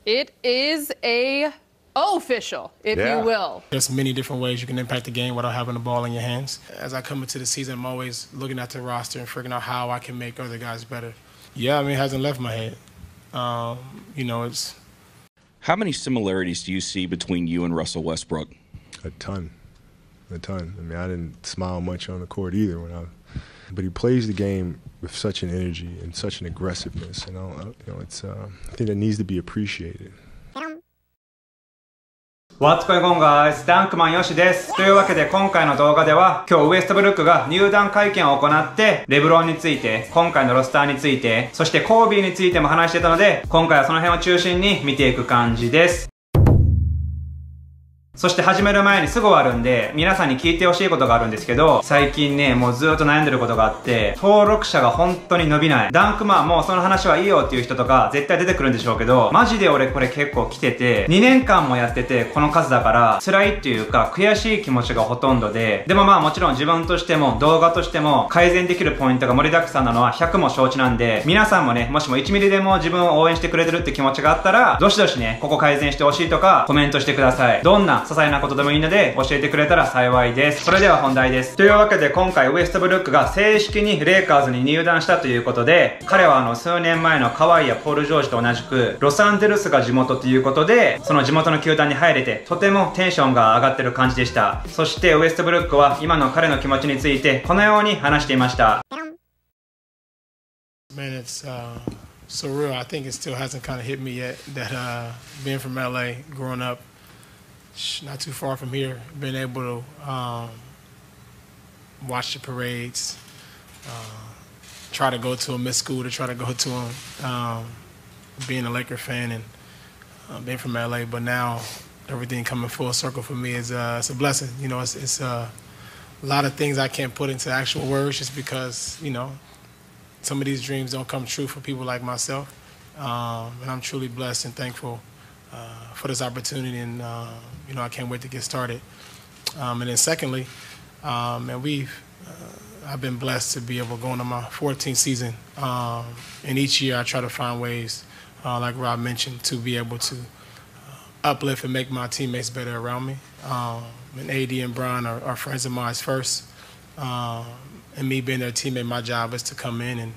It is a official, if you will. There's many different ways you can impact the game without having the ball in your hands. As I come into the season, I'm always looking at the roster and figuring out how I can make other guys better. Yeah, I mean, it hasn't left my head. It's... How many similarities do you see between you and Russell Westbrook? A ton. I mean, I didn't smile much on the court either but he plays the game with such an energy and such an aggressiveness, it's I think that needs to be appreciated. What's going on, guys? ダンクマンよしです。というわけで今回の動画では今日ウエストブルックが入団会見を行ってレブロンについて、今回のロスターについて、そしてコービーについても話してたので今回はその辺を中心に見ていく感じです。そして始める前にすぐ終わるんで、皆さんに聞いてほしいことがあるんですけど、最近ね、もうずーっと悩んでることがあって、登録者が本当に伸びない。ダンクマンもうその話はいいよっていう人とか絶対出てくるんでしょうけど、マジで俺これ結構来てて、2年間もやっててこの数だから、辛いっていうか悔しい気持ちがほとんどで、でもまあもちろん自分としても動画としても改善できるポイントが盛りだくさんなのは100も承知なんで、皆さんもね、もしも1ミリでも自分を応援してくれてるって気持ちがあったら、どしどしね、ここ改善してほしいとかコメントしてください。どんな些細なことでもいいので教えてくれたら幸いです。それでは本題です。というわけで今回ウエストブルックが正式にレイカーズに入団したということで、彼は数年前のカワイやポール・ジョージと同じくロサンゼルスが地元ということで、その地元の球団に入れてとてもテンションが上がってる感じでした。そしてウエストブルックは今の彼の気持ちについてこのように話していました。 Man, it's surreal. I think it still hasn't kind of hit me yet that being from LA, growing up not too far from here, being able to watch the parades, try to go to them, miss school to try to go to them, being a Laker fan and being from LA, but now everything coming full circle for me is it's a blessing. It's a lot of things I can't put into actual words just because, some of these dreams don't come true for people like myself, and I'm truly blessed and thankful for this opportunity, and I can't wait to get started. And then secondly, I've been blessed to be able to go into my 14th season, and each year I try to find ways, like Rob mentioned, to be able to uplift and make my teammates better around me. And AD and Brian are friends of mine first, and me being their teammate, my job is to come in and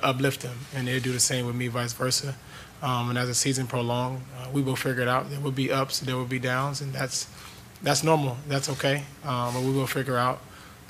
uplift them, and they'll do the same with me, vice versa. And as the season prolongs, we will figure it out. There will be ups, there will be downs, and that's normal. That's okay. But we will figure out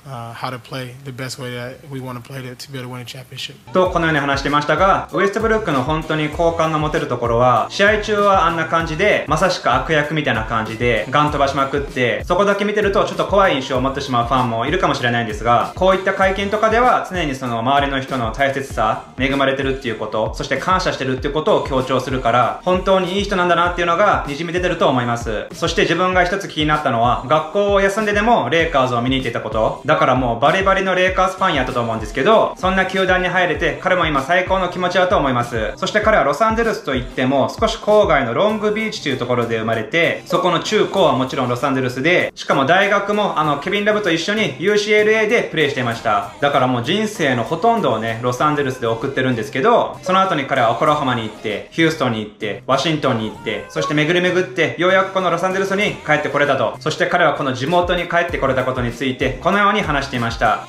how to play the best way that we want to play to be able to win a championship. とこのように話してましたが、ウエストブルックの本当に好感が持てるところは、試合中はあんな感じで、まさしく悪役みたいな感じでガン飛ばしまくって、そこだけ見てるとちょっと怖い印象を持ってしまうファンもいるかもしれないんですが、こういった会見とかでは常にその周りの人の大切さ、恵まれてるっていうこと、そして感謝してるっていうことを強調するから、本当にいい人なんだなっていうのがにじみ出てると思います。そして自分が一つ気になったのは、学校を休んででもレイカーズを見に行っていたこと。だからもうバリバリのレイカーズファンやったと思うんですけど、そんな球団に入れて彼も今最高の気持ちだと思います。そして彼はロサンゼルスといっても少し郊外のロングビーチというところで生まれて、そこの中高はもちろんロサンゼルスで、しかも大学もケビン・ラブと一緒に UCLA でプレーしていました。だからもう人生のほとんどをね、ロサンゼルスで送ってるんですけど、その後に彼はオクラホマに行って、ヒューストンに行って、ワシントンに行って、そして巡り巡ってようやくこのロサンゼルスに帰ってこれたと。そして彼はこの地元に帰ってこれたことについてこのように話していました。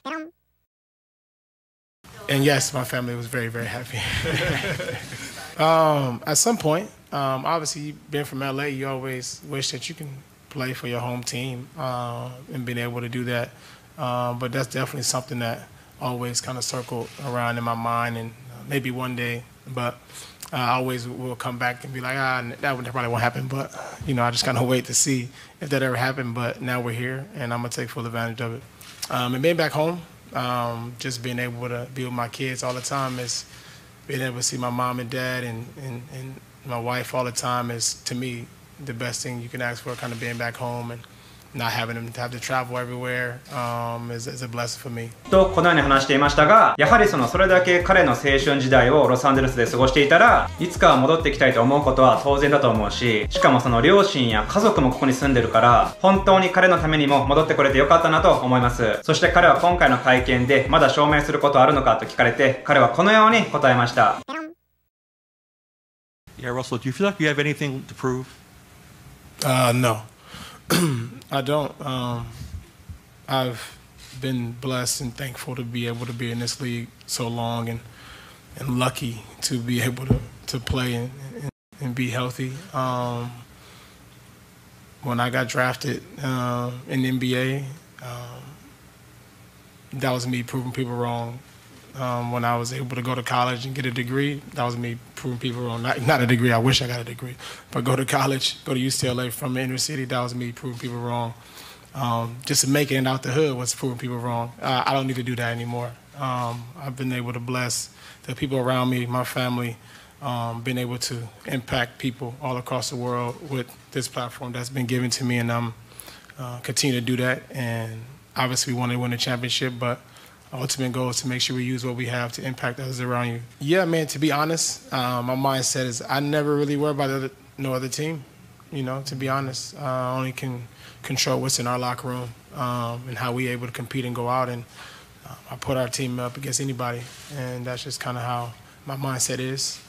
And yes, my family was very, very happy. At some point, obviously, being from LA, you always wish that you can play for your home team and being able to do that. But that's definitely something that always kind of circled around in my mind, and maybe one day, but I always will come back and be like, that probably won't happen. But, I just kind of wait to see if that ever happened. But now we're here, and I'm going to take full advantage of it. And being back home, just being able to be with my kids all the time, is being able to see my mom and dad and my wife all the time is, to me, the best thing you can ask for, kind of being back home and not having them to have to travel everywhere is a blessing for me. とこのように話していましたが、やはりそれだけ彼の青春時代をロサンゼルスで過ごしていたら、いつかは戻ってきたいと思うことは当然だと思うし、しかもその両親や家族もここに住んでるから、本当に彼のためにも戻ってこれてよかったなと思います。そして彼は今回の会見でまだ証明することあるのかと聞かれて、彼はこのように答えました。Yeah, Russell, do you feel like you have anything to prove? No, I don't. I've been blessed and thankful to be able to be in this league so long, and lucky to be able to play and be healthy. When I got drafted in the NBA, that was me proving people wrong. When I was able to go to college and get a degree, that was me proving people wrong. Not a degree, I wish I got a degree, but go to college, go to UCLA from the inner city, that was me proving people wrong. Just making it out the hood was proving people wrong. I don't need to do that anymore. I've been able to bless the people around me, my family, been able to impact people all across the world with this platform that's been given to me, and I'm continue to do that. And obviously we want to win a championship, but ultimate goal is to make sure we use what we have to impact others around you. Yeah, man, to be honest, my mindset is I never really worry about no other team. You know, to be honest, I only can control what's in our locker room and how we able to compete and go out. And I put our team up against anybody, and that's just kind of how my mindset is.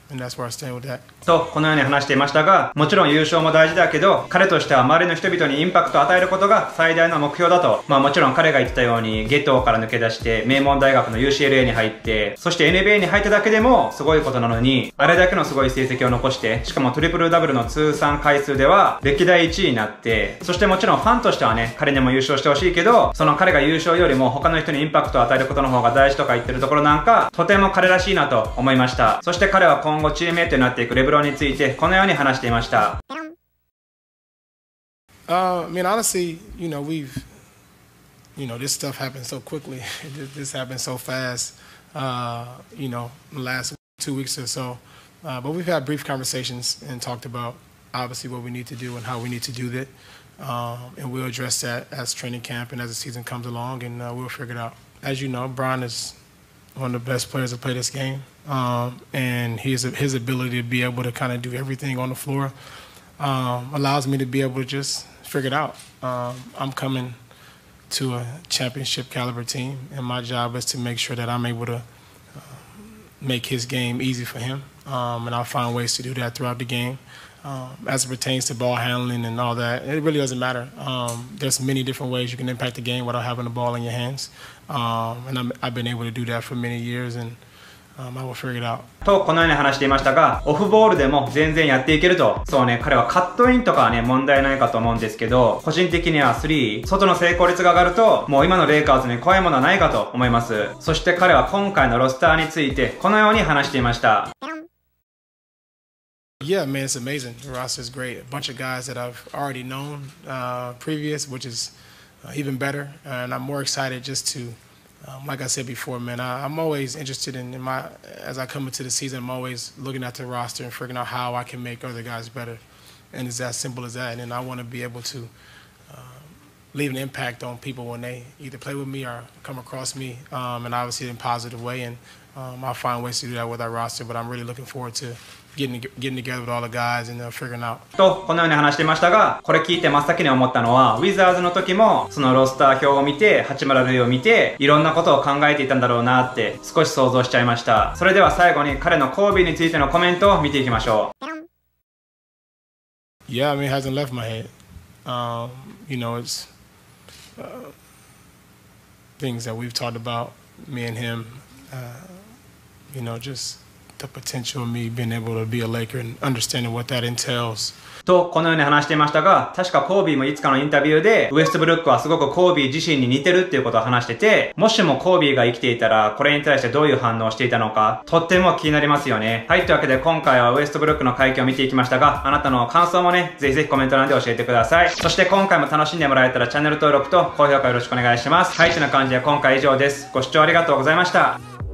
And that's where I stand with that. とこのように話していましたが、もちろん優勝も大事だけど、彼としては周りの人々にインパクトを与えることが最大の目標だと。もちろん彼が言ってたようにゲトから抜け出して名門大学の UCLA に入って、そして NBA に入っただけでもすごいことなのに、あれだけのすごい成績を残して、しかもトリプルダブルの通算回数では歴代1位になって、そしてもちろんファンとしてはね、彼にも優勝してほしいけど、その彼が優勝よりも他の人にインパクトを与えることの方が大事とか言ってるところなんか、とても彼らしいなと思いました。そして彼は今後チームメイトになっていくレブロンについてこのように話していました。I mean, honestly, you know, this stuff happened so quickly. This happened so fast, you know, the last 2 weeks or so. But we've had brief conversations and talked about obviously what we need to do and how we need to do that. And we'll address that as training camp and as the season comes along, and we'll figure it out. As you know, Brian is one of the best players to play this game. And his ability to be able to kind of do everything on the floor allows me to be able to just figure it out. I'm coming to a championship caliber team, and my job is to make sure that I'm able to make his game easy for him, and I'll find ways to do that throughout the game. As it pertains to ball handling and all that, it really doesn't matter. There's many different ways you can impact the game without having the ball in your hands, and I've been able to do that for many years, and I will figure it out. とこのように話していましたが、オフボールでも全然やっていけると。そうね、彼はカットインとかはね、問題ないかと思うんですけど、個人的には3、外の成功率が上がると、もう今のレイカーズに怖いものはないかと思います。そして彼は今回のロスターについてこのように話していました。Yeah, man, it's amazing. The roster is great. A bunch of guys that I've already known previous, which is even better. And I'm more excited just to, like I said before, man, I'm always interested in as I come into the season, I'm always looking at the roster and figuring out how I can make other guys better. And it's as simple as that. And I want to be able to leave an impact on people when they either play with me or come across me, and obviously in a positive way. And I'll find ways to do that with our roster, but I'm really looking forward to getting together with all the guys and figuring out. とこのように話していましたが、これ聞いて真っ先に思ったのは、ウィザーズの時もそのロスター表を見て、八村塁を見て、いろんなことを考えていたんだろうなって少し想像しちゃいました。それでは最後に彼のコービーについてのコメントを見ていきましょう。Yeah, I mean, it hasn't left my head. You know, it's things that we've talked about, me and him. You know, just the potential of me being able to be a Laker and understanding what that entails. とこのように話していましたが、確かコービーもいつかのインタビューでウエストブルックはすごくコービー自身に似てるっていうことを話してて、もしもコービーが生きていたらこれに対してどういう反応をしていたのかとっても気になりますよね。はい、というわけで今回はウエストブルックの会見を見ていきましたが、あなたの感想もね、ぜひぜひコメント欄で教えてください。そして今回も楽しんでもらえたらチャンネル登録と高評価よろしくお願いします。はい、というような感じで今回以上です。ご視聴ありがとうございました。